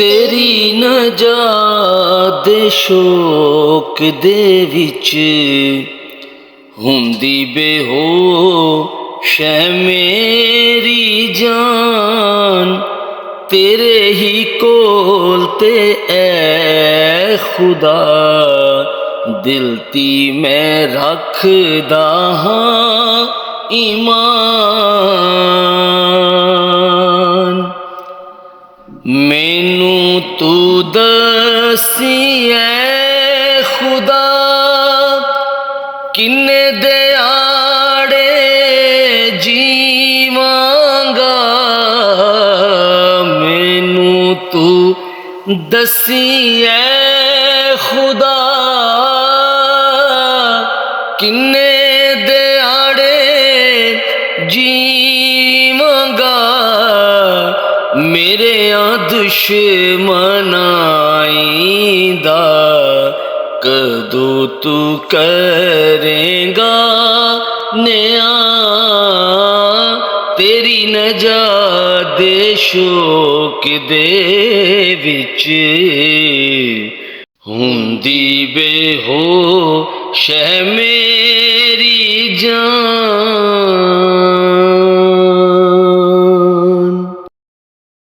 तेरी नजात दे शोक दे विच हुंदी बेहोश है मेरी जान। तेरे ही कोल ते ऐ खुदा दिल ती मैं रखदा हां ईमान। मैनू तू दसी ऐ खुदा किन्ने दिहाड़े जीवांगा। मैनू तू दसी ऐ खुदा किन्ने दिहाड़े जीवांगा। मेरे दुश्मनाई दा कदों तू करेगा नया। तेरी नजात दे शोक दे विच हुंदी बेहोश है मेरी जान।